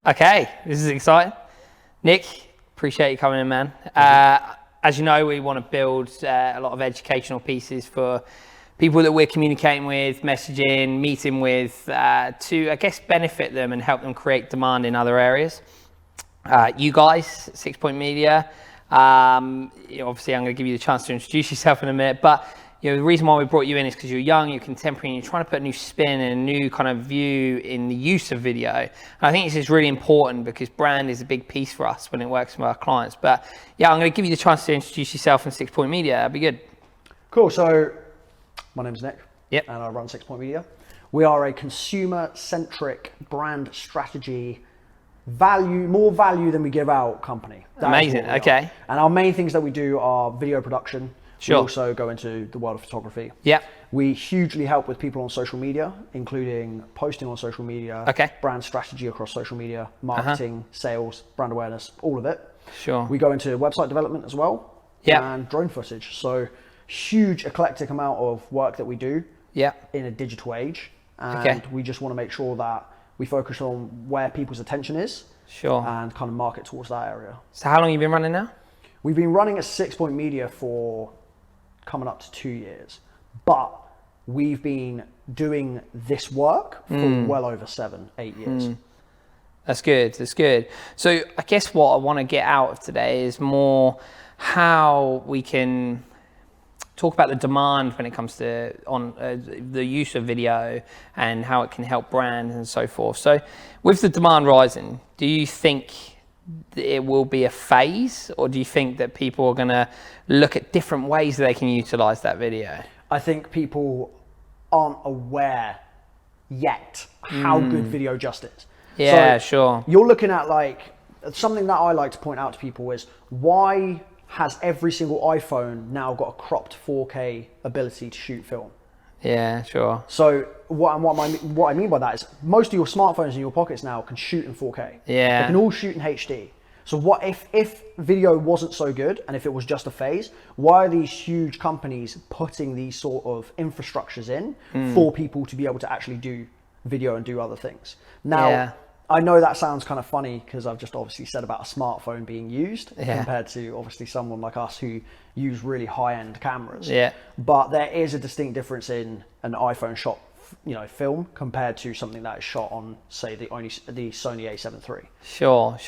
Okay, this is exciting. Nick, appreciate you coming in, man. As you know, we want to build a lot of educational pieces for people that we're communicating with, messaging, meeting with, to, I guess, benefit them and help them create demand in other areas. You guys, 6 Point Media, obviously I'm going to give you the chance to introduce yourself in a minute, but the reason why we brought you in is because you're young, you're contemporary, and you're trying to put a new spin and a new kind of view in the use of video. And I think this is really important because brand is a big piece for us when it works with our clients. But yeah, I'm going to give you the chance to introduce yourself in 6 Point Media. That'd be good. Cool. So my name's Nick. Yep. And I run 6 Point Media. We are a consumer-centric brand strategy more value than we give out company. Amazing. Okay. And our main things that we do are video production. Sure. We also go into the world of photography. Yeah. We hugely help with people on social media, including posting on social media, okay, brand strategy across social media, marketing, sales, brand awareness, all of it. Sure. We go into website development as well. Yeah. And drone footage. So huge eclectic amount of work that we do. Yeah. In a digital age. And we just want to make sure that we focus on where people's attention is. Sure. And kind of market towards that area. So how long have you been running now? We've been running at 6 Point Media for coming up to 2 years, but we've been doing this work for well over 7-8 years. That's good. That's good. So I guess what I want to get out of today is more how we can talk about the demand when it comes to the use of video and how it can help brands and so forth. So with the demand rising, do you think it will be a phase, or do you think that people are going to look at different ways that they can utilize that video? I think people aren't aware yet how good video just is. Yeah, so sure. You're looking at something that I like to point out to people is why has every single iPhone now got a cropped 4K ability to shoot film? Yeah, sure. So what I mean by that is most of your smartphones in your pockets now can shoot in 4K. Yeah. They can all shoot in HD. So what if video wasn't so good and if it was just a phase, why are these huge companies putting these sort of infrastructures in for people to be able to actually do video and do other things? Now, I know that sounds kind of funny because I've just obviously said about a smartphone being used compared to obviously someone like us who use really high-end cameras. Yeah. But there is a distinct difference in an iPhone shot, film compared to something that is shot on, say, the Sony A7 III. Sure.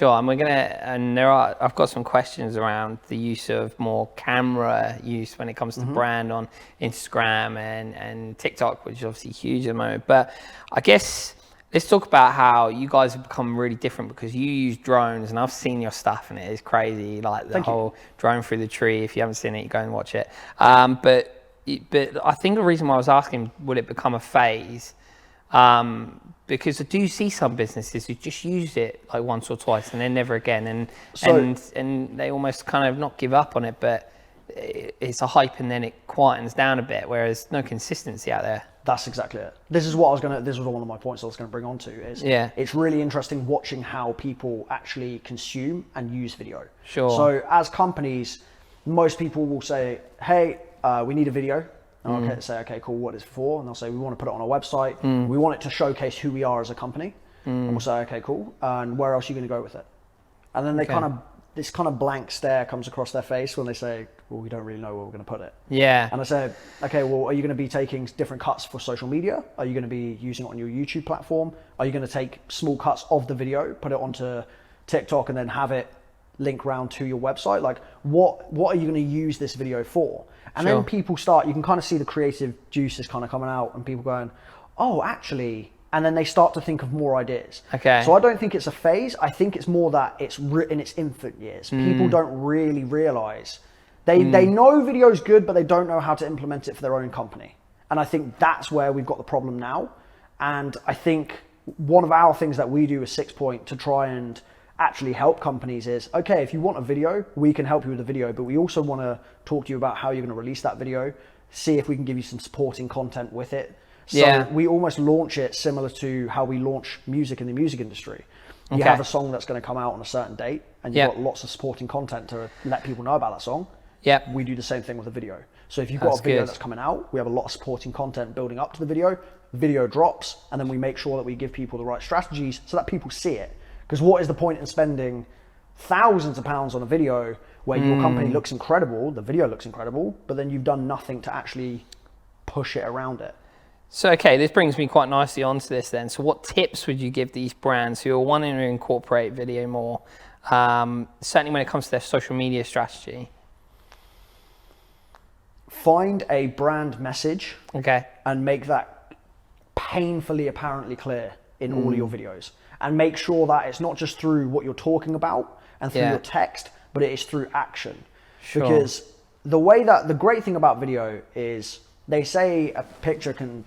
And I've got some questions around the use of more camera use when it comes to brand on Instagram and TikTok, which is obviously huge at the moment. But I guess let's talk about how you guys have become really different because you use drones, and I've seen your stuff and it is crazy, like the whole drone through the tree. If you haven't seen it, go and watch it. But I think the reason why I was asking, will it become a phase? Because I do see some businesses who just use it like once or twice and then never again, and they almost kind of not give up on it, but it's a hype and then it quietens down a bit, whereas no consistency out there. That's exactly it. This was one of my points I was going to bring on to is it's really interesting watching how people actually consume and use video. Sure. So as companies, most people will say, hey, we need a video. And I'll say, okay, cool, what is it for? And they'll say, we want to put it on our website. We want it to showcase who we are as a company. And we'll say, okay, cool. And where else are you going to go with it? And then this kind of blank stare comes across their face when they say, well, we don't really know where we're going to put it. Yeah. And I said, okay, well, are you going to be taking different cuts for social media? Are you going to be using it on your YouTube platform? Are you going to take small cuts of the video, put it onto TikTok, and then have it link round to your website? Like, what are you going to use this video for? And then people you can kind of see the creative juices kind of coming out and people going, oh, actually, and then they start to think of more ideas. Okay. So I don't think it's a phase. I think it's more that it's in its infant years. People don't really realize. They know video's good, but they don't know how to implement it for their own company. And I think that's where we've got the problem now. And I think one of our things that we do with 6 Point to try and actually help companies is, okay, if you want a video, we can help you with the video, but we also want to talk to you about how you're going to release that video, see if we can give you some supporting content with it. So we almost launch it similar to how we launch music in the music industry. You have a song that's going to come out on a certain date and you've got lots of supporting content to let people know about that song. We do the same thing with a video. So if you've got a video that's coming out, we have a lot of supporting content building up to the video drops, and then we make sure that we give people the right strategies so that people see it. Because what is the point in spending thousands of pounds on a video where your company looks incredible, the video looks incredible, but then you've done nothing to actually push it around it? So, okay, this brings me quite nicely onto this then. So what tips would you give these brands who are wanting to incorporate video more, certainly when it comes to their social media strategy? Find a brand message, okay, and make that painfully apparently clear in all of your videos. And make sure that it's not just through what you're talking about and through your text, but it is through action. Sure. Because the great thing about video is they say a picture can,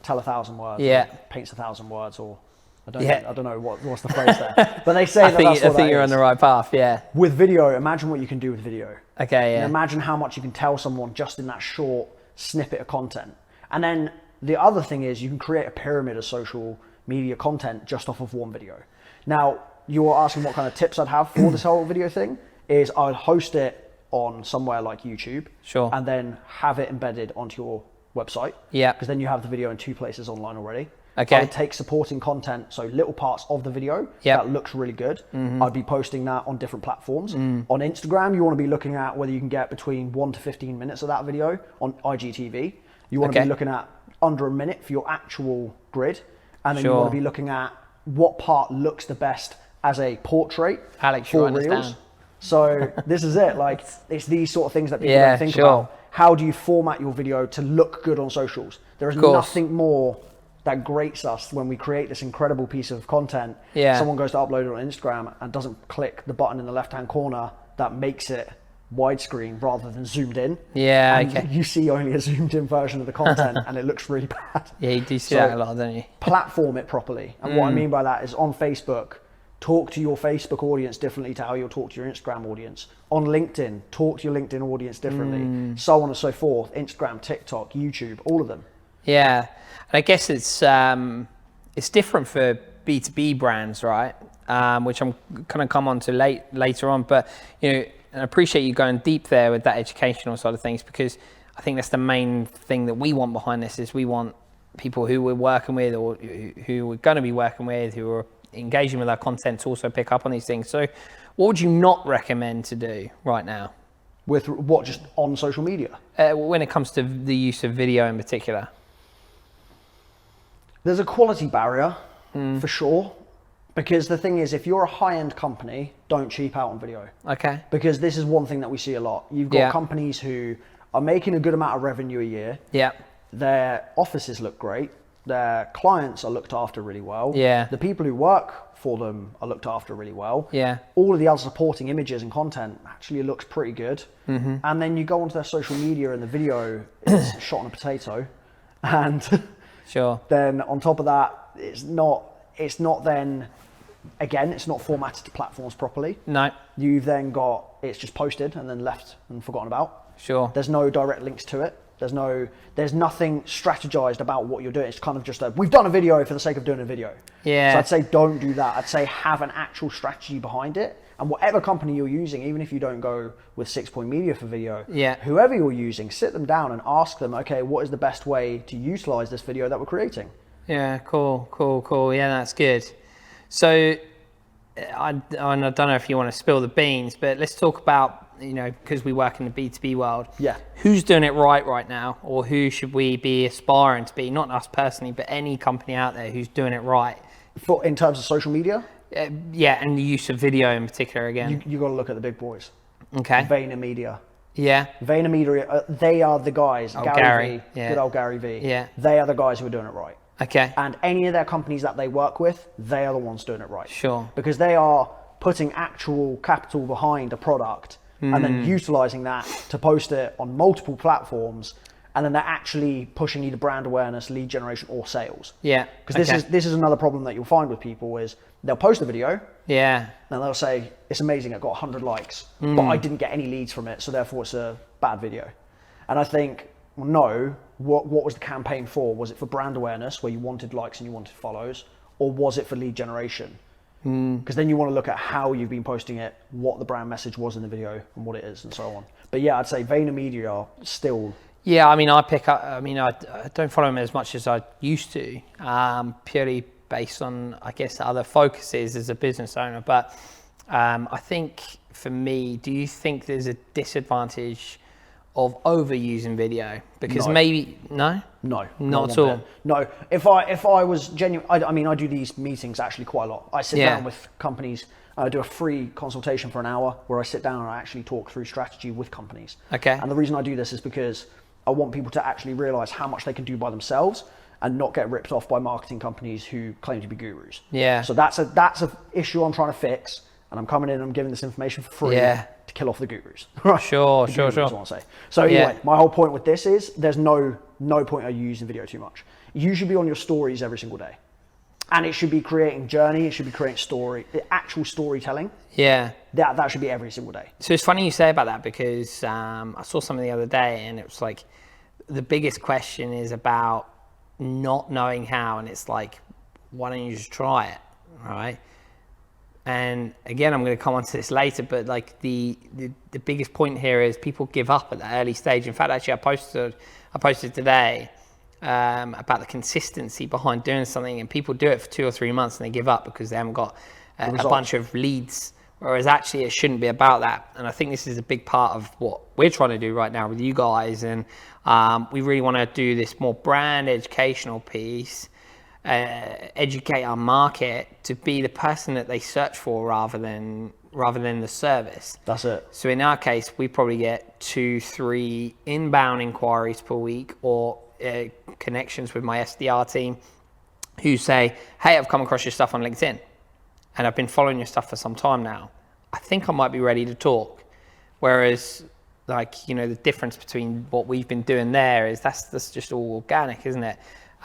tell 1,000 words, or paints 1,000 words, or I don't know what's the phrase there. But they say I think you're on the right path, yeah. With video, imagine what you can do with video. Okay, yeah. And imagine how much you can tell someone just in that short snippet of content. And then the other thing is you can create a pyramid of social media content just off of one video. Now, you were asking what kind of tips I'd have for this whole video thing. Is I would host it on somewhere like YouTube. Sure. And then have it embedded onto your website. Yeah. Because then you have the video in 2 places online already. Okay. I would take supporting content, so little parts of the video that looks really good. I'd be posting that on different platforms. On Instagram, you want to be looking at whether you can get between 1 to 15 minutes of that video. On IGTV, you want to be looking at under a minute for your actual grid. And then you want to be looking at what part looks the best as a portrait for Reels. So this is it. Like, it's these sort of things that people don't think about. How do you format your video to look good on socials? There is nothing more that grates us when we create this incredible piece of content. Someone goes to upload it on Instagram and doesn't click the button in the left-hand corner that makes it widescreen rather than zoomed in. You see only a zoomed in version of the content and it looks really bad. You do see that a lot, don't you? Platform it properly. And what I mean by that is on Facebook, talk to your Facebook audience differently to how you'll talk to your Instagram audience. On LinkedIn, talk to your LinkedIn audience differently. So on and so forth. Instagram, TikTok, YouTube, all of them. Yeah. And I guess it's different for B2B brands, right? Which I'm going to come on to later on. But, and I appreciate you going deep there with that educational side of things, because I think that's the main thing that we want behind this is we want people who we're working with or who we're going to be working with, who are engaging with our content to also pick up on these things. So what would you not recommend to do right now? With what, just on social media? When it comes to the use of video in particular? There's a quality barrier for sure. Because the thing is, if you're a high-end company, don't cheap out on video. Okay. Because this is one thing that we see a lot. You've got companies who are making a good amount of revenue a year. Yeah. Their offices look great. Their clients are looked after really well. Yeah. The people who work for them are looked after really well. Yeah. All of the other supporting images and content actually looks pretty good. And then you go onto their social media and the video is shot on a potato. And then on top of that, it's not then, again, it's not formatted to platforms properly. No. You've then got, it's just posted and then left and forgotten about. Sure. There's no direct links to it. There's nothing strategized about what you're doing. It's kind of just we've done a video for the sake of doing a video. Yeah. So I'd say don't do that. I'd say have an actual strategy behind it. And whatever company you're using, even if you don't go with 6 Point Media for video, whoever you're using, sit them down and ask them, okay, what is the best way to utilize this video that we're creating? Yeah, cool. Yeah, that's good. So I don't know if you want to spill the beans, but let's talk about, because we work in the B2B world. Yeah. Who's doing it right now? Or who should we be aspiring to be? Not us personally, but any company out there who's doing it right. In terms of social media? Yeah, and the use of video in particular again. You got to look at the big boys. Okay. VaynerMedia. Yeah. VaynerMedia, they are the guys. Gary V. Yeah. Good old Gary V. Yeah. They are the guys who are doing it right. Okay. And any of their companies that they work with, they are the ones doing it right. Sure. Because they are putting actual capital behind a product and then utilizing that to post it on multiple platforms, and then they're actually pushing either brand awareness, lead generation, or sales. Yeah. Because this is another problem that you'll find with people is they'll post a video. Yeah. And they'll say, it's amazing, it got 100 likes, but I didn't get any leads from it, so therefore it's a bad video. And I think, well, no, what was the campaign for? Was it for brand awareness, where you wanted likes and you wanted follows, or was it for lead generation? Because then you want to look at how you've been posting it, what the brand message was in the video, and what it is, and so on. But yeah, I'd say VaynerMedia are still... Yeah, I mean, I don't follow them as much as I used to, purely based on, I guess, other focuses as a business owner. But I think for me, do you think there's a disadvantage of overusing video? Because No. maybe, No, not at all. No, if I was genuine, I mean, I do these meetings actually quite a lot. I sit down with companies. I do a free consultation for an hour where I sit down and I actually talk through strategy with companies. Okay. And the reason I do this is because I want people to actually realize how much they can do by themselves and not get ripped off by marketing companies who claim to be gurus. Yeah. So that's a issue I'm trying to fix, and I'm coming in and I'm giving this information for free to kill off the gurus. Right? Sure. I want to say. So anyway, my whole point with this is there's no point of you using video too much. You should be on your stories every single day. And it should be creating journey, it should be creating story, actual storytelling. Yeah. That should be every single day. So it's funny you say about that, because I saw something the other day and it was like, the biggest question is about not knowing how, and it's like, why don't you just try it, right? And again, I'm going to come on to this later, but like the biggest point here is people give up at that early stage. In fact, actually, I posted today about the consistency behind doing something, and people do it for 2 or 3 months and they give up because they haven't got a bunch of leads, whereas actually it shouldn't be about that. And I think this is a big part of what we're trying to do right now with you guys, and we really want to do this more brand educational piece, educate our market to be the person that they search for rather than the service. That's it. So in our case, we probably get 2-3 inbound inquiries per week, or connections with my SDR team who say, hey, I've come across your stuff on LinkedIn and I've been following your stuff for some time now. I think I might be ready to talk. Whereas, like, you know, the difference between what we've been doing there is that's just all organic, isn't it?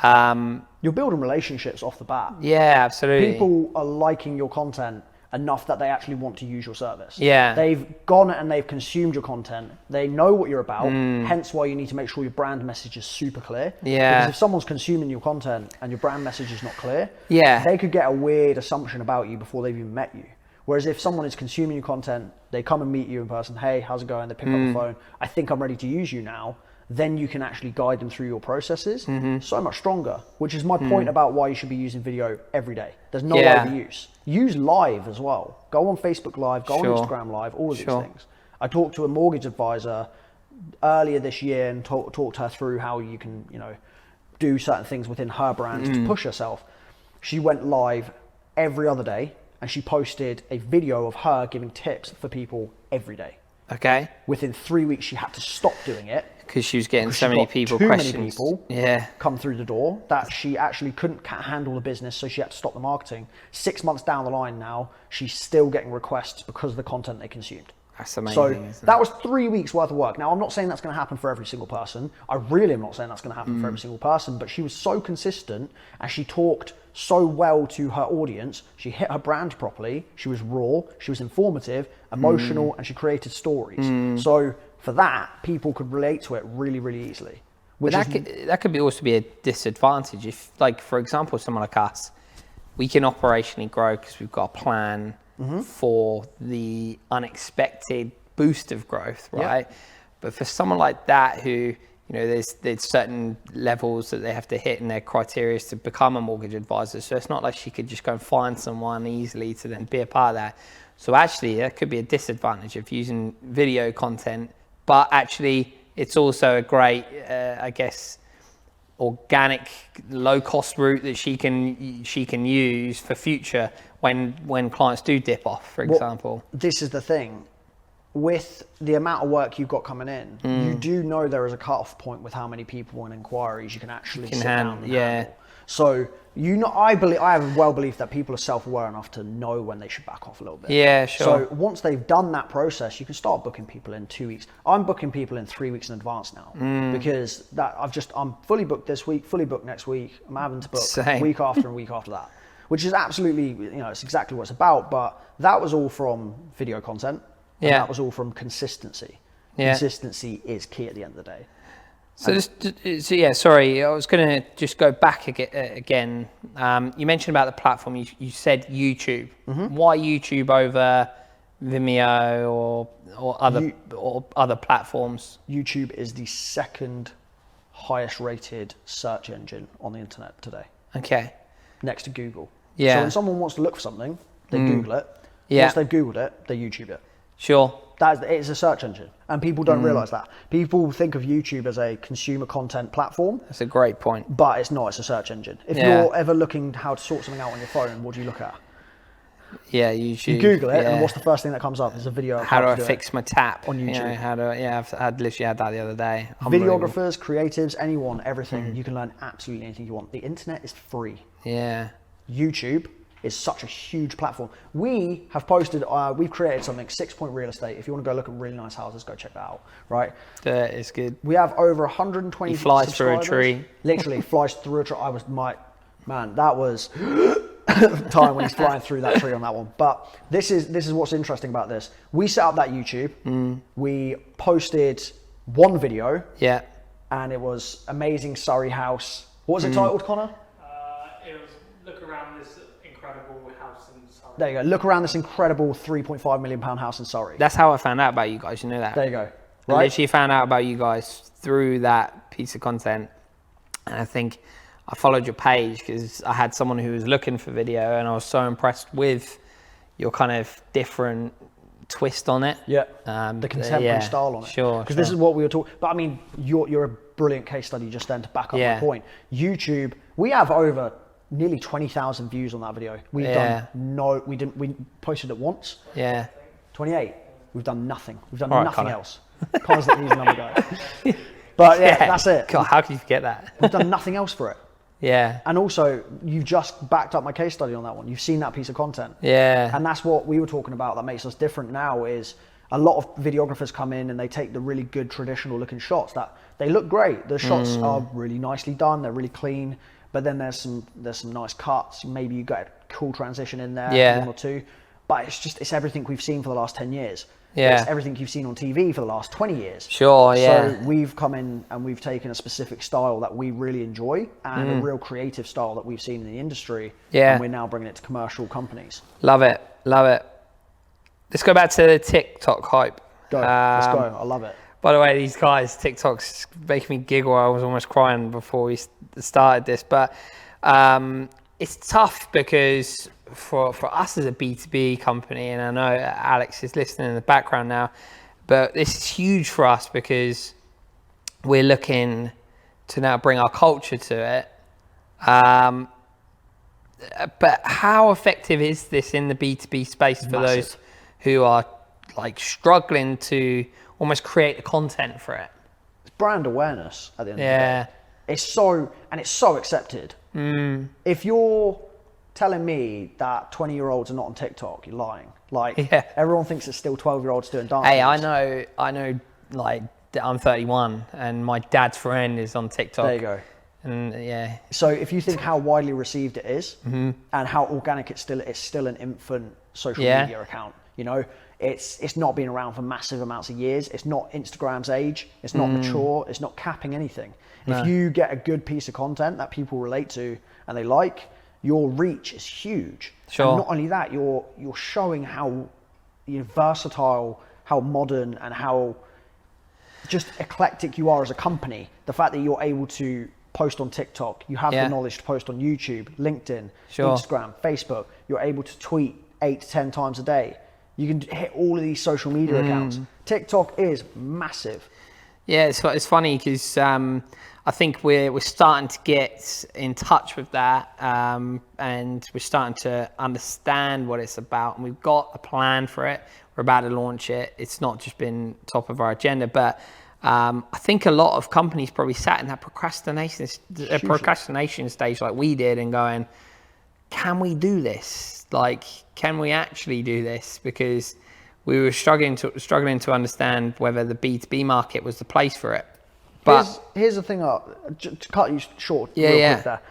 You're building relationships off the bat. Yeah, absolutely. People are liking your content enough that they actually want to use your service. Yeah. They've gone and they've consumed your content. They know what you're about, hence why you need to make sure your brand message is super clear. Yeah. Because if someone's consuming your content and your brand message is not clear, they could get a weird assumption about you before they've even met you. Whereas if someone is consuming your content, they come and meet you in person, hey, how's it going? They pick up the phone, I think I'm ready to use you now. Then you can actually guide them through your processes so much stronger, which is my point about why you should be using video every day. There's no overuse. Use live as well. Go on Facebook Live, go on Instagram Live, all of these things. I talked to a mortgage advisor earlier this year and talked her through how you can, you know, do certain things within her brand to push herself. She went live every other day and she posted a video of her giving tips for people every day. Okay. Within 3 weeks, she had to stop doing it because she was getting so many people too questions. Many people come through the door that she actually couldn't handle the business, so she had to stop the marketing. 6 months down the line now, she's still getting requests because of the content they consumed. That's amazing. So that was 3 weeks worth of work. Now, I'm not saying that's going to happen for every single person. I really am not saying that's going to happen for every single person, but she was so consistent and she talked so well to her audience. She hit her brand properly. She was raw. She was informative, emotional, and she created stories. So for that, people could relate to it really, really easily. But that could also be a disadvantage. If, like, for example, someone like us, we can operationally grow because we've got a plan for the unexpected boost of growth, right? Yeah. But for someone like that who, you know, there's certain levels that they have to hit in their criteria to become a mortgage advisor. So it's not like she could just go and find someone easily to then be a part of that. So actually, that could be a disadvantage of using video content, but actually it's also a great, I guess, organic, low-cost route that she can use for future when clients do dip off, for example. This is the thing. With the amount of work you've got coming in, you do know there is a cut-off point with how many people and inquiries you can actually sit down and handle. So I have a well belief that people are self-aware enough to know when they should back off a little bit. Yeah, sure. So once they've done that process, you can start booking people in 2 weeks. I'm booking people in 3 weeks in advance now because I'm fully booked this week, fully booked next week. I'm having to book week after and week after that, which is absolutely, you know, it's exactly what it's about. But that was all from video content. And that was all from consistency. Consistency is key at the end of the day. Sorry, I was going to just go back again. You mentioned about the platform. You said YouTube. Why YouTube over Vimeo or other platforms? YouTube is the second highest rated search engine on the internet today. Okay. next to Google. Yeah. So when someone wants to look for something, they Google it. Yeah. Once they've Googled it, they YouTube it. Sure. It's a search engine, and people don't realize that. People think of YouTube as a consumer content platform. That's a great point. But it's not. It's a search engine. If you're ever looking how to sort something out on your phone, what do you look at? Yeah, YouTube. You Google it, and what's the first thing that comes up? Is a video of how do I fix my tap on YouTube. You know, how do I, I'd literally had that the other day. Videographers, creatives, anyone, everything. You can learn absolutely anything you want. The internet is free. Yeah. YouTube is such a huge platform. We have posted, we've created something, 6 Point Real Estate. If you want to go look at really nice houses, go check that out, right? Yeah, it's good. We have over 120 He flies subscribers. through a tree. Literally flies through a tree. That was the time when he's flying through that tree on that one. But this is what's interesting about this. We set up that YouTube. We posted one video. Yeah. And it was amazing Surrey house. What was it titled, Konnor? It was look around this incredible house in Surrey. There you go. Look around this incredible £3.5 million house in Surrey. That's how I found out about you guys. You know that? There you go. I Right? literally found out about you guys through that piece of content. And I think I followed your page because I had someone who was looking for video, and I was so impressed with your kind of different twist on it. Yeah. The contemporary style on it. Sure. Because this is what we were talking. But I mean, you're a brilliant case study just then to back up my point. YouTube. We have over nearly 20,000 views on that video. We've done we posted it once. Yeah. 28. We've done nothing. We've done All right, nothing Konnor. else. Connor's the easy number guy. But yeah, that's it. God, how can you forget that? We've done nothing else for it. Yeah. And also, you've just backed up my case study on that one. You've seen that piece of content. Yeah. And that's what we were talking about that makes us different now is a lot of videographers come in and they take the really good traditional looking shots that they look great. The shots are really nicely done. They're really clean. But then there's some nice cuts. Maybe you get a cool transition in there, one or two. But it's everything we've seen for the last 10 years. Yeah. It's everything you've seen on TV for the last 20 years. Sure, yeah. So we've come in and we've taken a specific style that we really enjoy and a real creative style that we've seen in the industry. Yeah. And we're now bringing it to commercial companies. Love it. Love it. Let's go back to the TikTok hype. Go. Let's go. I love it. By the way, these guys, TikTok's making me giggle. I was almost crying before we started this. But it's tough because for us as a B2B company, and I know Alex is listening in the background now, but this is huge for us because we're looking to now bring our culture to it. But how effective is this in the B2B space for those who are like struggling to almost create the content for it? It's brand awareness at the end of the day. It's so accepted. If you're telling me that 20-year-olds are not on TikTok, you're lying. Like everyone thinks it's still 12-year-olds doing dance. Hey, I know like I'm 31 and my dad's friend is on TikTok. There you go. And So if you think how widely received it is and how organic it's still an infant social media account, you know, it's not been around for massive amounts of years. It's not Instagram's age. It's not mature. It's not capping anything. No. If you get a good piece of content that people relate to and they like, your reach is huge. Sure. And not only that, you're showing how versatile, how modern, and how just eclectic you are as a company. The fact that you're able to post on TikTok, you have the knowledge to post on YouTube, LinkedIn, Instagram, Facebook. You're able to tweet 8 to 10 times a day. You can hit all of these social media accounts. TikTok is massive. Yeah, it's funny because I think we're starting to get in touch with that, and we're starting to understand what it's about, and we've got a plan for it. We're about to launch it. It's not just been top of our agenda, but I think a lot of companies probably sat in that procrastination stage like we did and going, can we do this? Like, can we actually do this? Because we were struggling to understand whether the B2B market was the place for it. But here's the thing, to cut you short real quick there.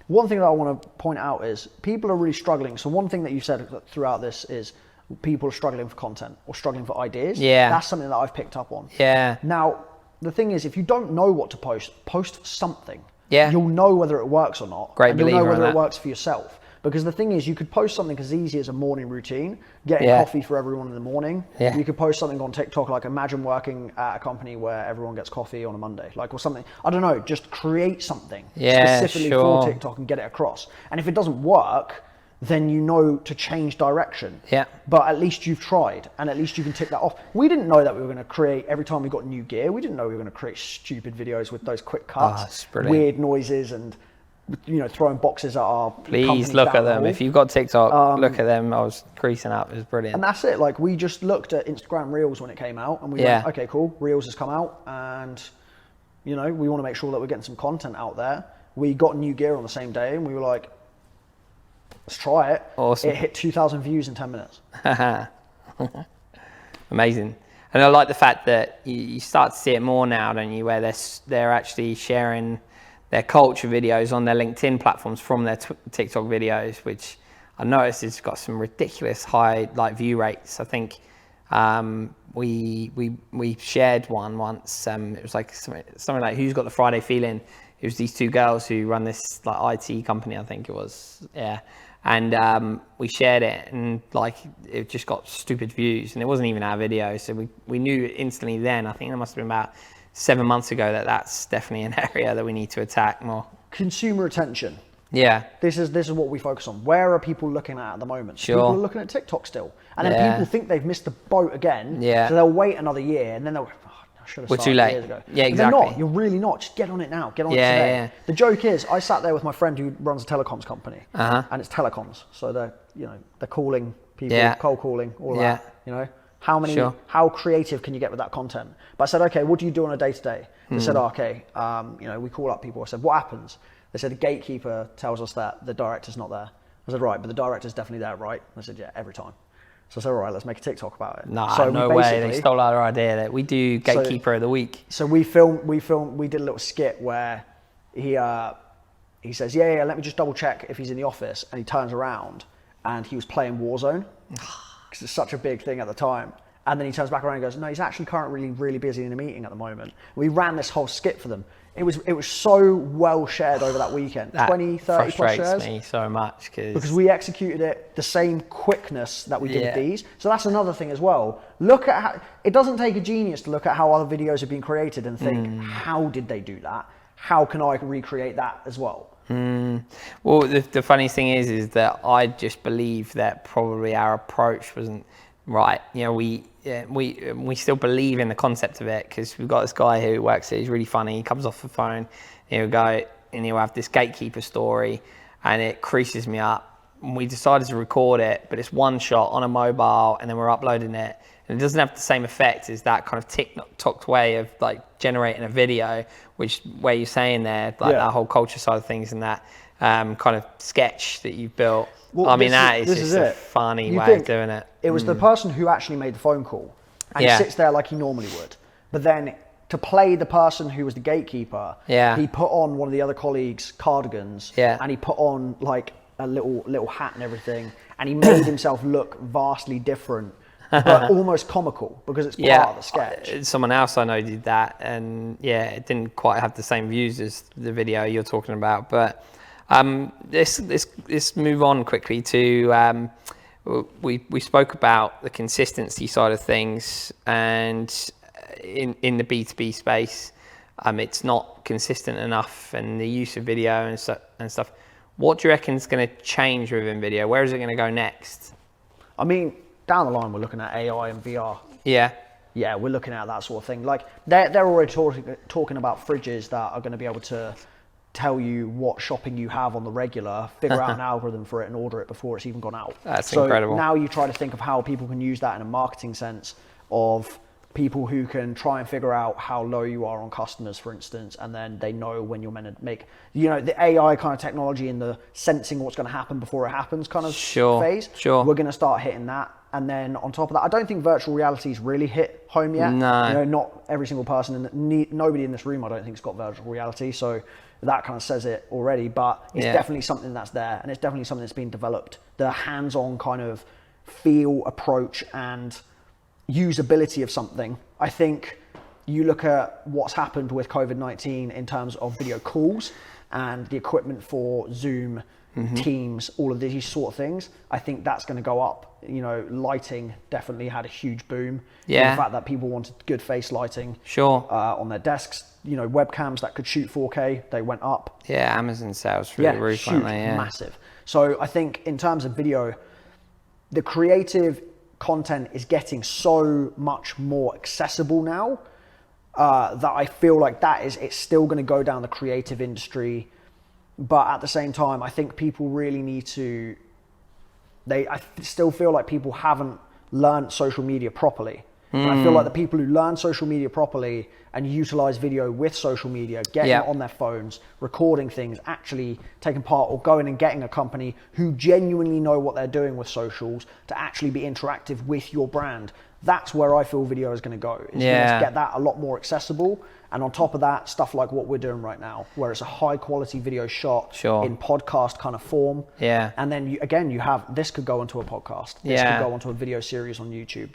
One thing that I want to point out is people are really struggling. So one thing that you've said throughout this is people are struggling for content or struggling for ideas. Yeah. That's something that I've picked up on. Yeah. Now, the thing is, if you don't know what to post something. Yeah. You'll know whether it works or not. Great and you'll know believer whether in it that. works for yourself. Because the thing is, you could post something as easy as a morning routine, getting Yeah. coffee for everyone in the morning. Yeah. You could post something on TikTok, like imagine working at a company where everyone gets coffee on a Monday, like, or something. I don't know, just create something specifically for TikTok and get it across. And if it doesn't work, then you know to change direction. Yeah. But at least you've tried, and at least you can tick that off. We didn't know that we were going to create, every time we got new gear, we didn't know we were going to create stupid videos with those quick cuts, it's brilliant. weird noises, and throwing boxes at our Please look at them. If you've got TikTok, look at them. I was creasing up. It was brilliant. And that's it. Like, we just looked at Instagram Reels when it came out, and we went, okay, cool, Reels has come out, and we want to make sure that we're getting some content out there. We got new gear on the same day, and we were like, let's try it. Awesome. It hit 2,000 views in 10 minutes. Amazing. And I like the fact that you start to see it more now, don't you, where they're actually sharing their culture videos on their LinkedIn platforms from their TikTok videos, which I noticed has got some ridiculous high view rates. I think we shared one once. It was like something like Who's Got the Friday Feeling. It was these two girls who run this IT company, I think it was. Yeah. And we shared it, and it just got stupid views, and it wasn't even our video. So we knew instantly then, I think it must have been about 7 months ago, that's definitely an area that we need to attack more. Consumer attention. Yeah. This is what we focus on. Where are people looking at the moment? Sure. People are looking at TikTok still. And then people think they've missed the boat again. Yeah. So they'll wait another year, and then they'll, I should have We're started too late. years ago. Yeah, But exactly. they're not. You're really not. Just get on it now. Get on it today. Yeah. The joke is, I sat there with my friend who runs a telecoms company, and it's telecoms. So they're calling people, cold calling, all that. How creative can you get with that content? But I said, okay, what do you do on a day-to-day? They said, okay, we call up people. I said, what happens? They said, the gatekeeper tells us that the director's not there. I said, right, but the director's definitely there, right? I said, yeah, every time. So I said, all right, let's make a TikTok about it. No way. They stole our idea that we do Gatekeeper of the Week. So we did a little skit where he says, yeah, let me just double check if he's in the office. And he turns around and he was playing Warzone because it's such a big thing at the time. And then he turns back around and goes, no, he's actually currently really busy in a meeting at the moment. We ran this whole skit for them. It was so well shared over that weekend. That 20, 30 plus shares. frustrates me so much because we executed it the same quickness that we did with these. So that's another thing as well. Look at how, it doesn't take a genius to look at how other videos have been created and think, how did they do that? How can I recreate that as well? Well, the funny thing is that I just believe that probably our approach wasn't right. We still believe in the concept of it because we've got this guy who works here. He's really funny. He comes off the phone, he'll go and he'll have this gatekeeper story, and it creases me up. And we decided to record it, but it's one shot on a mobile, and then we're uploading it. And it doesn't have the same effect as that kind of TikTok way of generating a video, where you're saying there, that whole culture side of things and that kind of sketch that you've built. Well, that is just a funny way of doing it. It was the person who actually made the phone call, and he sits there like he normally would. But then to play the person who was the gatekeeper, he put on one of the other colleagues' cardigans, and he put on a little hat and everything, and he made himself look vastly different, but almost comical because it's part of the sketch. Someone else I know did that, and it didn't quite have the same views as the video you're talking about, but. Let's move on quickly to we spoke about the consistency side of things, and in the B2B space, it's not consistent enough, and the use of video and stuff. What do you reckon is going to change within video? Where is it going to go next? I mean, down the line, we're looking at AI and VR. Yeah, we're looking at that sort of thing. Like they're already talking about fridges that are going to be able to tell you what shopping you have on the regular, figure out an algorithm for it and order it before it's even gone out. That's incredible. Now you try to think of how people can use that in a marketing sense, of people who can try and figure out how low you are on customers, for instance, and then they know when you're meant to make, the AI kind of technology and the sensing what's going to happen before it happens kind of phase. Sure. We're going to start hitting that. And then on top of that, I don't think virtual reality's really hit home yet. No. Not every single person, nobody in this room I don't think has got virtual reality. So that kind of says it already, but it's definitely something that's there, and it's definitely something that's been developed. The hands-on kind of feel, approach, and usability of something. I think, you look at what's happened with COVID-19 in terms of video calls and the equipment for Zoom, Teams, all of these sort of things. I think that's going to go up. You know, lighting definitely had a huge boom. Yeah. The fact that people wanted good face lighting. Sure. On their desks. You know, webcams that could shoot 4K, they went up. Yeah, Amazon sales through the roof, huge, weren't they? Yeah, massive. So I think in terms of video, the creative content is getting so much more accessible now that I feel like it's still going to go down the creative industry. But at the same time, I think people really need to, I still feel like people haven't learned social media properly. And I feel like the people who learn social media properly and utilize video with social media, getting it on their phones, recording things, actually taking part or going and getting a company who genuinely know what they're doing with socials to actually be interactive with your brand. That's where I feel video is going to go. It's going to get that a lot more accessible. And on top of that, stuff like what we're doing right now, where it's a high quality video shot in podcast kind of form. Yeah. And then you have, this could go onto a podcast. This could go onto a video series on YouTube.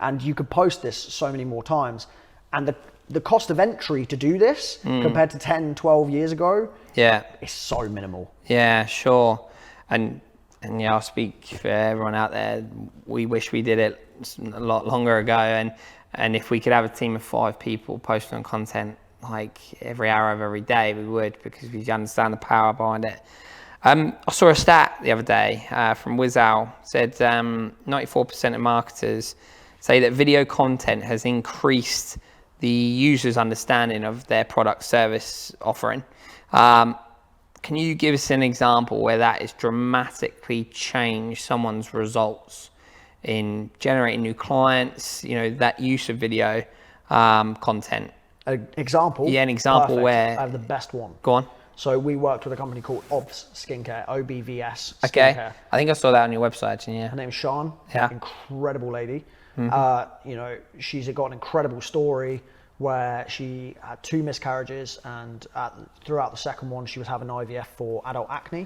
And you could post this so many more times. And the cost of entry to do this compared to 10, 12 years ago is so minimal. Yeah, sure. And yeah, I'll speak for everyone out there. We wish we did it a lot longer ago. And if we could have a team of 5 people posting on content like every hour of every day, we would, because we understand the power behind it. I saw a stat the other day from WizAl, said 94% of marketers say that video content has increased the user's understanding of their product service offering. Can you give us an example where that has dramatically changed someone's results in generating new clients, you know, that use of video content? An example? Yeah, an example. Perfect. Where... I have the best one. Go on. So we worked with a company called OBS Skincare, OBVS Skincare. Okay, I think I saw that on your website, actually, yeah. Her name's Sean, incredible lady. You know, she's got an incredible story where she had 2 miscarriages, and throughout the second one, she was having IVF for adult acne.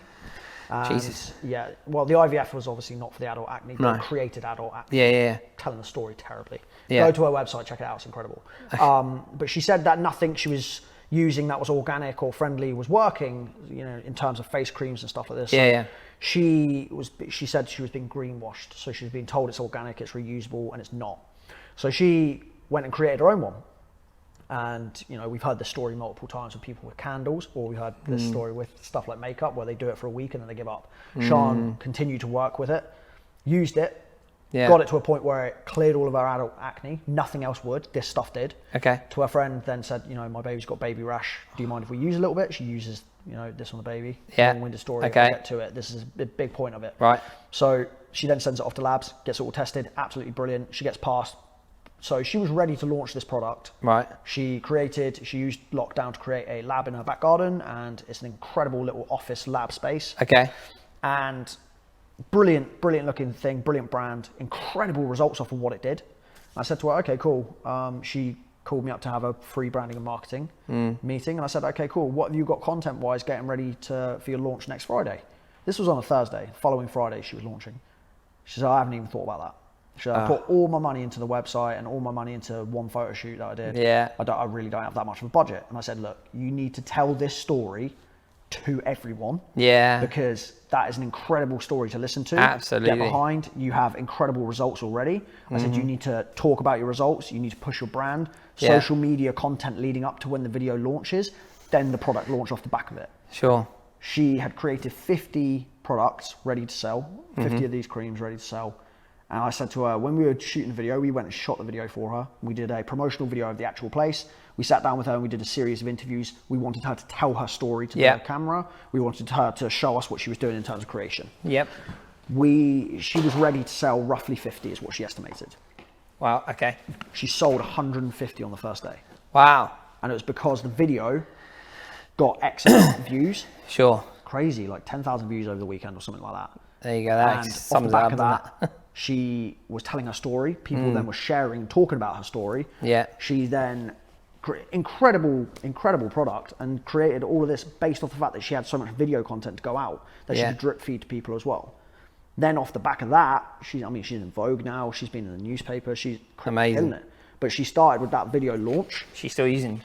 Jesus. Yeah, well, the IVF was obviously not for the adult acne, but it created adult acne. Yeah. Telling the story terribly. Yeah. Go to her website, check it out, it's incredible. But she said that nothing she was using that was organic or friendly was working, you know, in terms of face creams and stuff like this. Yeah. She said she was being greenwashed. So she was being told it's organic, it's reusable, and it's not. So she went and created her own one. And, you know, we've heard this story multiple times with people with candles, or we heard this story with stuff like makeup where they do it for a week and then they give up. Sean continued to work with it, used it, got it to a point where it cleared all of our adult acne. Nothing else would. This stuff did. Okay. To her friend, then said, you know, my baby's got baby rash. Do you mind if we use a little bit? She uses, you know, this on the baby. Yeah. Long-winded story. Okay. I'll get to it. This is a big point of it. Right. So she then sends it off to labs, gets it all tested. Absolutely brilliant. She gets passed. So she was ready to launch this product. Right. She used lockdown to create a lab in her back garden, and it's an incredible little office lab space. Okay. And brilliant looking thing, brilliant brand, incredible results off of what it did. I said to her, okay, cool. She called me up to have a free branding and marketing meeting. And I said, okay, cool. What have you got content wise getting ready for your launch next Friday? This was on a Thursday. Following Friday, she was launching. She said, I haven't even thought about that. I put all my money into the website and all my money into one photo shoot that I did. Yeah. I really don't have that much of a budget. And I said, look, you need to tell this story to everyone. Yeah. Because that is an incredible story to listen to. Absolutely. Get behind. You have incredible results already. I said, you need to talk about your results. You need to push your brand. Social media content leading up to when the video launches. Then the product launch off the back of it. Sure. She had created 50 products ready to sell. 50 of these creams ready to sell. And I said to her, when we were shooting the video, we went and shot the video for her. We did a promotional video of the actual place. We sat down with her and we did a series of interviews. We wanted her to tell her story to the camera. We wanted her to show us what she was doing in terms of creation. Yep. She was ready to sell roughly 50 is what she estimated. Wow, okay. She sold 150 on the first day. Wow. And it was because the video got X amount of views. Sure. Crazy, like 10,000 views over the weekend or something like that. There you go, that sums it up, doesn't it? She was telling her story. People then were sharing and talking about her story. Yeah. She then incredible product and created all of this based off the fact that she had so much video content to go out that she could drip feed to people as well. Then off the back of that, she's in Vogue now. She's been in the newspaper. She's amazing. Killing it. but she started with that video launch. She's still using.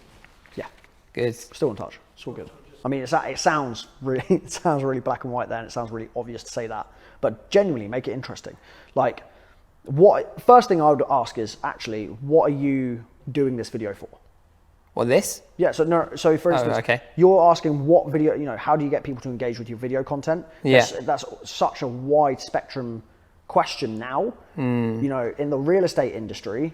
Yeah. Good. Still in touch. It's all good. I mean, it sounds really black and white there, and it sounds really obvious to say that, but genuinely make it interesting. Like, first thing I would ask is actually, what are you doing this video for? Well, this? Yeah, so for instance, you're asking what video, how do you get people to engage with your video content? Yeah. That's such a wide spectrum question now. In the real estate industry,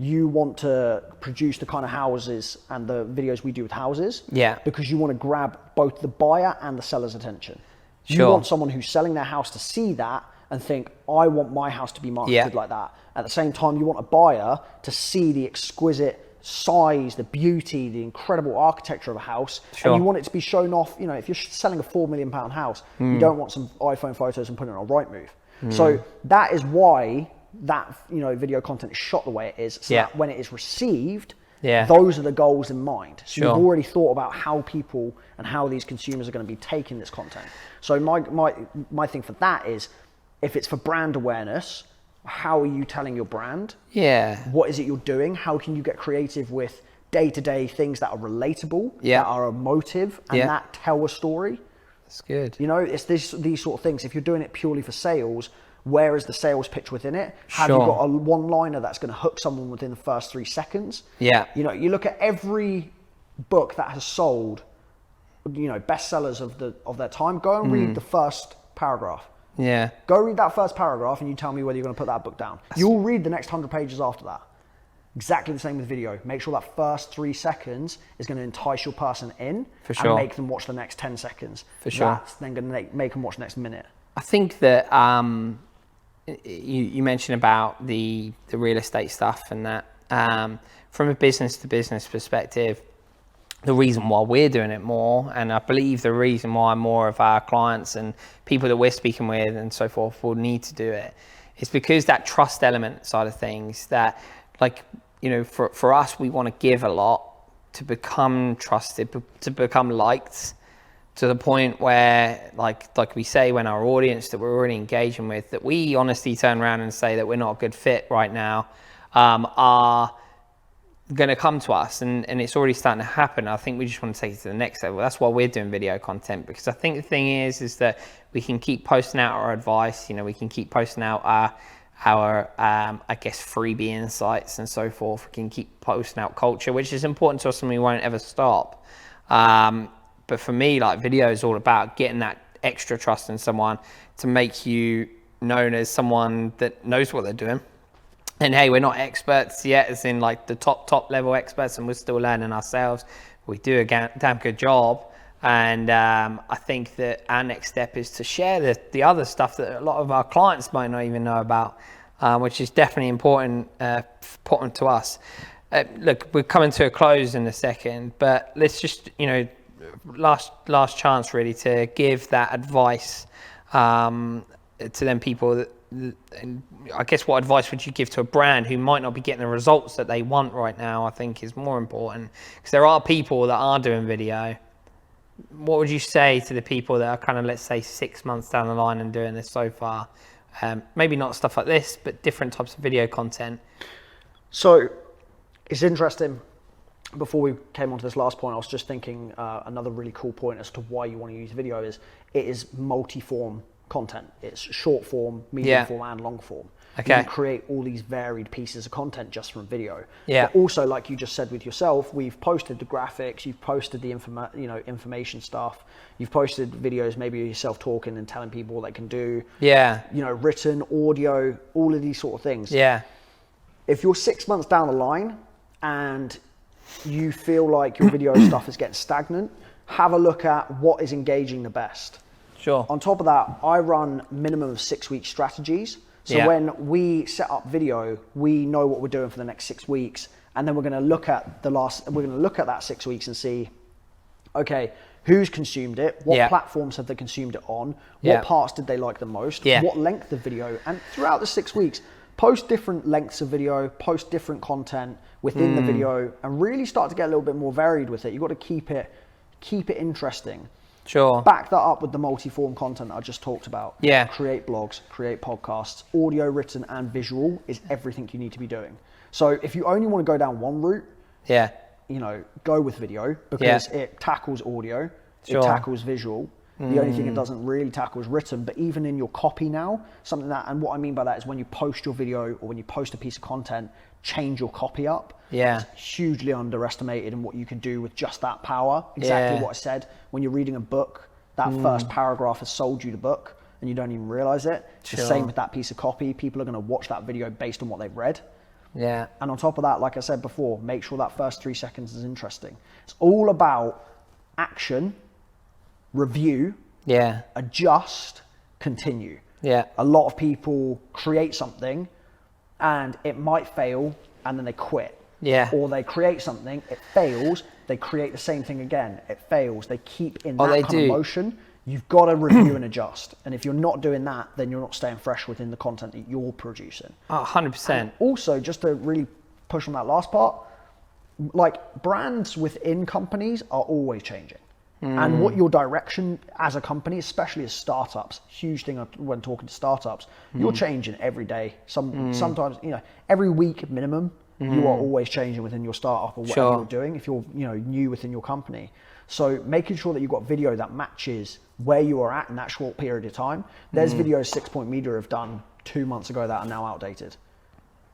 you want to produce the kind of houses and the videos we do with houses. Yeah. Because you want to grab both the buyer and the seller's attention. Sure. You want someone who's selling their house to see that and think, I want my house to be marketed like that. At the same time, you want a buyer to see the exquisite size, the beauty, the incredible architecture of a house. Sure. And you want it to be shown off. If you're selling a £4 million house, you don't want some iPhone photos and putting it on Rightmove. So that is why that video content is shot the way it is, so that when it is received, those are the goals in mind. So you've already thought about how people and how these consumers are going to be taking this content. So my thing for that is, if it's for brand awareness, how are you telling your brand? Yeah. What is it you're doing? How can you get creative with day-to-day things that are relatable, that are emotive, and that tell a story? That's good. It's these sort of things. If you're doing it purely for sales, where is the sales pitch within it? Have you got a one-liner that's going to hook someone within the first 3 seconds? Yeah. You look at every book that has sold, bestsellers of their time. Go and read the first paragraph. Yeah. Go read that first paragraph and you tell me whether you're going to put that book down. You'll read the next 100 pages after that. Exactly the same with video. Make sure that first 3 seconds is going to entice your person in and make them watch the next 10 seconds. For sure. That's then going to make them watch the next minute. I think that you mentioned about the real estate stuff and that from a business to business perspective, the reason why we're doing it more, and I believe the reason why more of our clients and people that we're speaking with and so forth will need to do it, is because that trust element side of things, that for us, we want to give a lot to become trusted, to become liked, to the point where like we say, when our audience that we're already engaging with, that we honestly turn around and say that we're not a good fit right now, are going to come to us, and it's already starting to happen. I think we just want to take it to the next level. That's why we're doing video content, because I think the thing is that we can keep posting out our advice, we can keep posting out our I guess freebie insights and so forth. We can keep posting out culture, which is important to us and we won't ever stop. But for me, video is all about getting that extra trust in someone to make you known as someone that knows what they're doing. And hey, we're not experts yet, as in the top level experts, and we're still learning ourselves. We do a damn good job. And I think that our next step is to share the other stuff that a lot of our clients might not even know about, which is definitely important to us. Look, we're coming to a close in a second, but let's just, last chance really to give that advice to them people that, and I guess what advice would you give to a brand who might not be getting the results that they want right now? I think is more important, because there are people that are doing video. What would you say to the people that are kind of, let's say, 6 months down the line and doing this so far? Maybe not stuff like this, but different types of video content. So it's interesting. Before we came on to this last point, I was just thinking another really cool point as to why you want to use video is it is multi-form content. It's short form, medium form, and long form. Okay. You can create all these varied pieces of content just from video. Yeah. But also, like you just said with yourself, we've posted the graphics, you've posted the information stuff, you've posted videos, maybe yourself talking and telling people what they can do. Yeah. Written, audio, all of these sort of things. Yeah. If you're 6 months down the line and you feel like your video stuff is getting stagnant, have a look at what is engaging the best. Sure. On top of that, I run minimum of 6-week strategies. So when we set up video, we know what we're doing for the next 6 weeks, and then we're going to look at that 6 weeks and see, okay, who's consumed it? What platforms have they consumed it on? What parts did they like the most? What length of video? And throughout the 6 weeks, post different lengths of video, post different content within the video, and really start to get a little bit more varied with it. You've got to keep it interesting. Sure. Back that up with the multi-form content I just talked about. Yeah. Create blogs, create podcasts, audio, written, and visual is everything you need to be doing. So if you only want to go down one route, Yeah. you know, go with video because it tackles audio, Sure. it tackles visual. The only thing it doesn't really tackle is written, but even in your copy now, something that, and what I mean by that is when you post your video or when you post a piece of content, change your copy up. Yeah. It's hugely underestimated in what you can do with just that power. Exactly what I said. When you're reading a book, that first paragraph has sold you the book and you don't even realize it. It's the same with that piece of copy. People are going to watch that video based on what they've read. Yeah. And on top of that, like I said before, make sure that first 3 seconds is interesting. It's all about action, review, adjust, continue. Yeah. A lot of people create something and it might fail and then they quit. Yeah. Or they create something, it fails, they create the same thing again, it fails. They keep in that kind of motion. You've got to review and adjust. And if you're not doing that, then you're not staying fresh within the content that you're producing. 100%. And also, just to really push on that last part, like brands within companies are always changing. And what your direction as a company, especially as startups, huge thing when talking to startups, you're changing every day. Sometimes, you know, every week minimum, you are always changing within your startup or whatever you're doing if you're, you know, new within your company. So making sure that you've got video that matches where you are at in that short period of time. There's videos 6 Point Media have done 2 months ago that are now outdated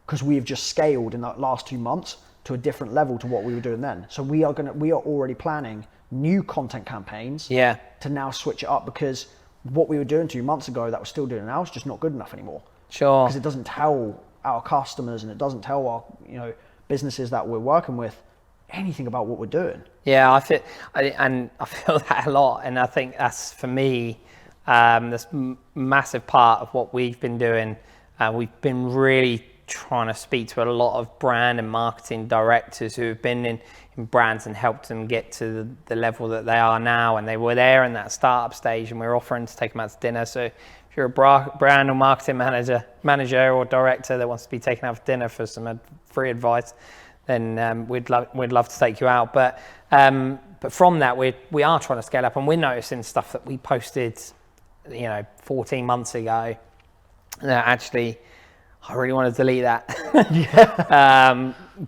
because we have just scaled in the last 2 months to a different level to what we were doing then. So we are already planning new content campaigns to now switch it up because what we were doing 2 months ago that we're still doing now is just not good enough anymore. Sure. Because it doesn't tell our customers and it doesn't tell our, you know, businesses that we're working with anything about what we're doing. Yeah, I feel that a lot, and I think that's for me, this massive part of what we've been doing. We've been really trying to speak to a lot of brand and marketing directors who have been in brands and helped them get to the level that they are now, and they were there in that startup stage, and we're offering to take them out to dinner. So if you're a brand or marketing manager or director that wants to be taken out for dinner for some free advice, then we'd love to take you out. But from that, we are trying to scale up, and we're noticing stuff that we posted, 14 months ago. That actually, I really want to delete that.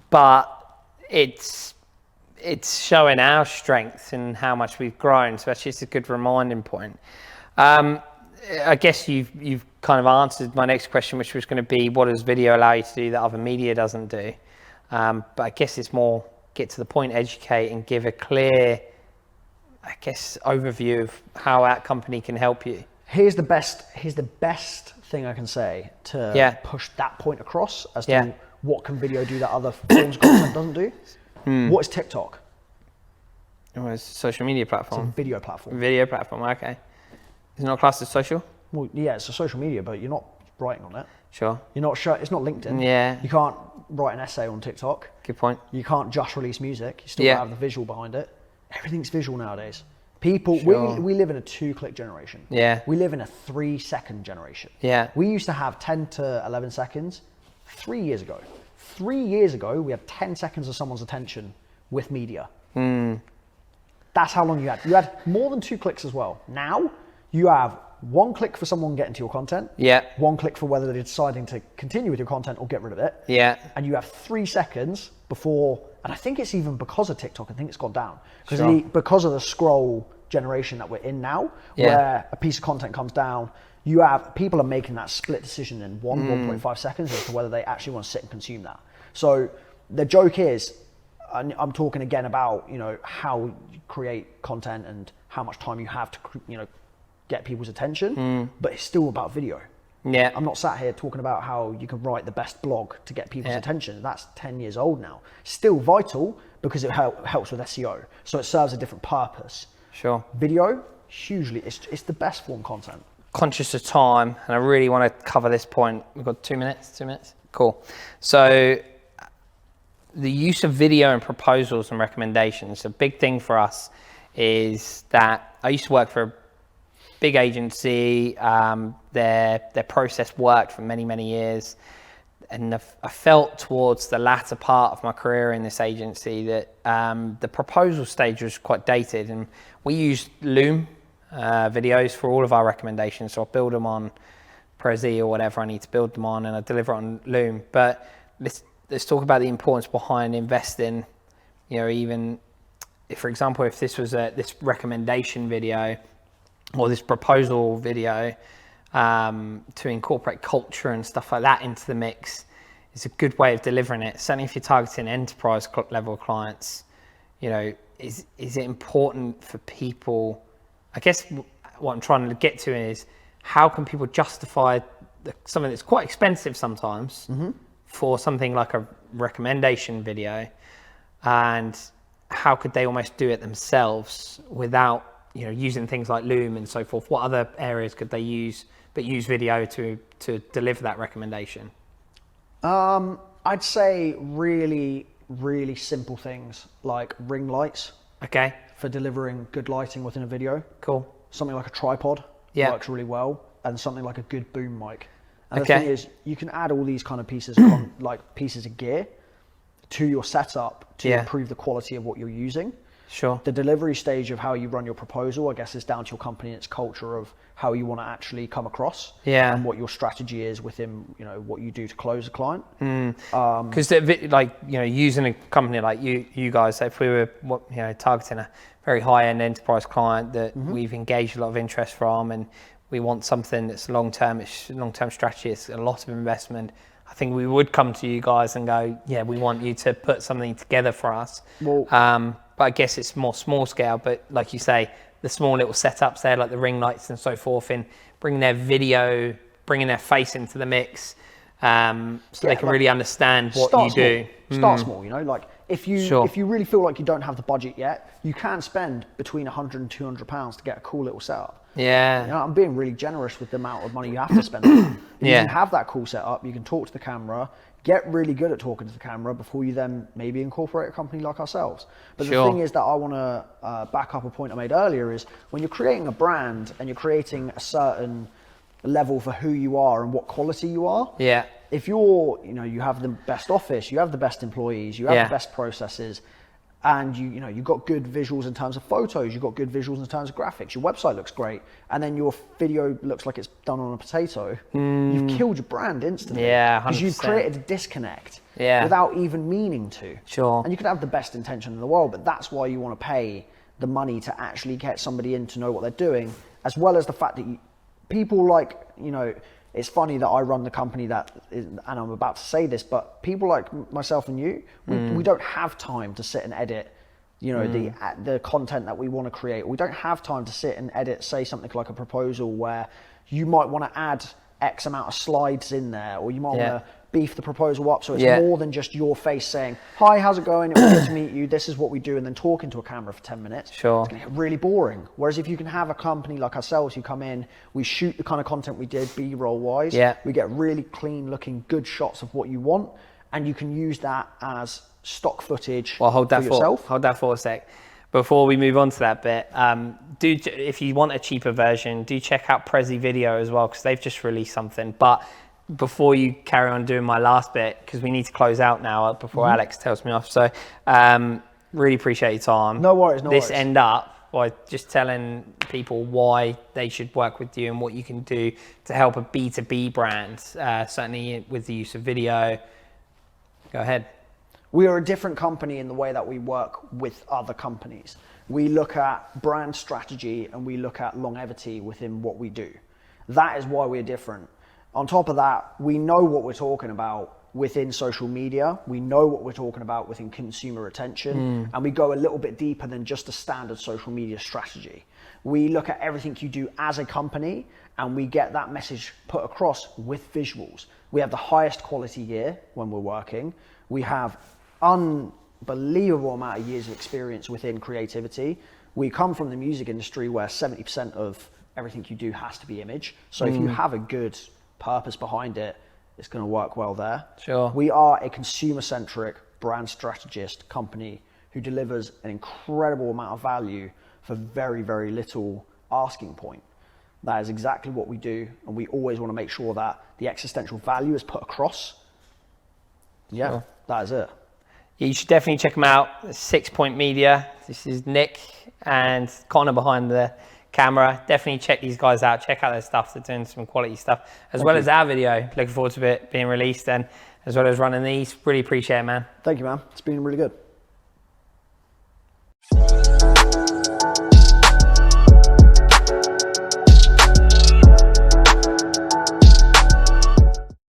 But it's showing our strength and how much we've grown. So actually, it's a good reminding point. I guess you've kind of answered my next question, which was going to be, what does video allow you to do that other media doesn't do? But I guess it's more get to the point, educate, and give a clear, overview of how our company can help you. Here's the best thing I can say to push that point across as to what can video do that other forms of content doesn't do. What is TikTok? Oh, it's a social media platform. It's a video platform. Video platform, okay. Is it not classed as social? Well, yeah, it's a social media, but you're not writing on it. Sure. You're not sure. It's not LinkedIn. Yeah. You can't write an essay on TikTok. Good point. You can't just release music. You still gotta have the visual behind it. Everything's visual nowadays. People, we live in a 2-click generation. Yeah. We live in a 3-second generation. Yeah. We used to have 10 to 11 seconds 3 years ago. 3 years ago, we had 10 seconds of someone's attention with media. That's how long you had. You had more than 2 clicks as well. Now, you have 1 click for someone getting to your content. Yeah. 1 click for whether they're deciding to continue with your content or get rid of it. Yeah. And you have 3 seconds before, and I think it's even because of TikTok, I think it's gone down. Because of the scroll generation that we're in now, where a piece of content comes down, you have people are making that split decision in 1.5 seconds as to whether they actually want to sit and consume that. So the joke is, and I'm talking again about, how you create content and how much time you have to, get people's attention, but it's still about video. Yeah. I'm not sat here talking about how you can write the best blog to get people's attention. That's 10 years old now. Still vital because it helps with SEO. So it serves a different purpose. Sure. Video, hugely, it's the best form of content. Conscious of time, and I really want to cover this point. We've got 2 minutes. Cool. So the use of video in proposals and recommendations, a big thing for us is that I used to work for a big agency. Their process worked for many, many years. And I felt towards the latter part of my career in this agency that the proposal stage was quite dated. And we used Loom videos for all of our recommendations. So I'll build them on Prezi or whatever I need to build them on, and I deliver it on Loom. But let's talk about the importance behind investing. You know, even if, for example, if this was this recommendation video or this proposal video, to incorporate culture and stuff like that into the mix is a good way of delivering it. Certainly if you're targeting enterprise level clients, you know, is it important for people? I guess what I'm trying to get to is, how can people justify something that's quite expensive sometimes for something like a recommendation video, and how could they almost do it themselves without, you know, using things like Loom and so forth? What other areas could they use video to deliver that recommendation? I'd say really, really simple things like ring lights. Okay. For delivering good lighting within a video. Cool. Something like a tripod works really well, and something like a good boom mic. And the thing is, you can add all these kind of pieces of gear to your setup to improve the quality of what you're using. Sure. The delivery stage of how you run your proposal, I guess, is down to your company and its culture of how you want to actually come across. Yeah. And what your strategy is within, you know, what you do to close a client. Because like, you know, using a company like you guys, if we were, you know, targeting a very high-end enterprise client that we've engaged a lot of interest from, and we want something that's long-term, it's long-term strategy, it's a lot of investment, I think we would come to you guys and go, yeah, we want you to put something together for us. Well, but I guess it's more small scale, but like you say, the small little setups there, like the ring lights and so forth, in bringing their video, bringing their face into the mix, so they can really understand what you do. Start small, you know, like if you really feel like you don't have the budget yet, you can spend between 100 and 200 pounds to get a cool little setup. Yeah. You know, I'm being really generous with the amount of money you have to spend. You can have that cool setup, you can talk to the camera, get really good at talking to the camera before you then maybe incorporate a company like ourselves. But the thing is that I want to back up a point I made earlier is, when you're creating a brand and you're creating a certain level for who you are and what quality you are. Yeah. If you're, you know, you have the best office, you have the best employees, you have the best processes, and you know, you've got good visuals in terms of photos, you've got good visuals in terms of graphics, your website looks great, and then your video looks like it's done on a potato, you've killed your brand instantly. Yeah, 100%. Because you've created a disconnect without even meaning to. Sure. And you could have the best intention in the world, but that's why you want to pay the money to actually get somebody in to know what they're doing, as well as the fact that people like, you know, it's funny that I run the company and I'm about to say this, but people like myself and you, we don't have time to sit and edit, you know, the content that we want to create. We don't have time to sit and edit, say something like a proposal where you might want to add X amount of slides in there, or you might want to beef the proposal up so it's more than just your face saying, hi, how's it going? It was good to meet you. This is what we do. And then talking to a camera for 10 minutes. Sure. It's going to get really boring. Whereas if you can have a company like ourselves who come in, we shoot the kind of content we did B-roll wise. Yeah. We get really clean looking, good shots of what you want. And you can use that as stock footage for yourself. Hold that for a sec. Before we move on to that bit, if you want a cheaper version, do check out Prezi Video as well, because they've just released something. But before you carry on doing my last bit, because we need to close out now before Alex tells me off. So really appreciate your time. No worries, no worries. This end up by just telling people why they should work with you and what you can do to help a B2B brand, certainly with the use of video. Go ahead. We are a different company in the way that we work with other companies. We look at brand strategy and we look at longevity within what we do. That is why we're different. On top of that, we know what we're talking about within social media. We know what we're talking about within consumer attention, and we go a little bit deeper than just a standard social media strategy. We look at everything you do as a company, and we get that message put across with visuals. We have the highest quality gear when we're working. We have unbelievable amount of years of experience within creativity. We come from the music industry where 70% of everything you do has to be image. So if you have a good purpose behind it, it's going to work well there. Sure. We are a consumer-centric brand strategist company who delivers an incredible amount of value for very, very little asking point. That is exactly what we do, and we always want to make sure that the existential value is put across. Yeah, sure. That is it. You should definitely check them out. 6 Point Media. This is Nick and Konnor behind the camera. Definitely check these guys out. Check out their stuff. They're doing some quality stuff, as well as our video. Looking forward to it being released, and as well as running these. Really appreciate it, man. Thank you, man. It's been really good.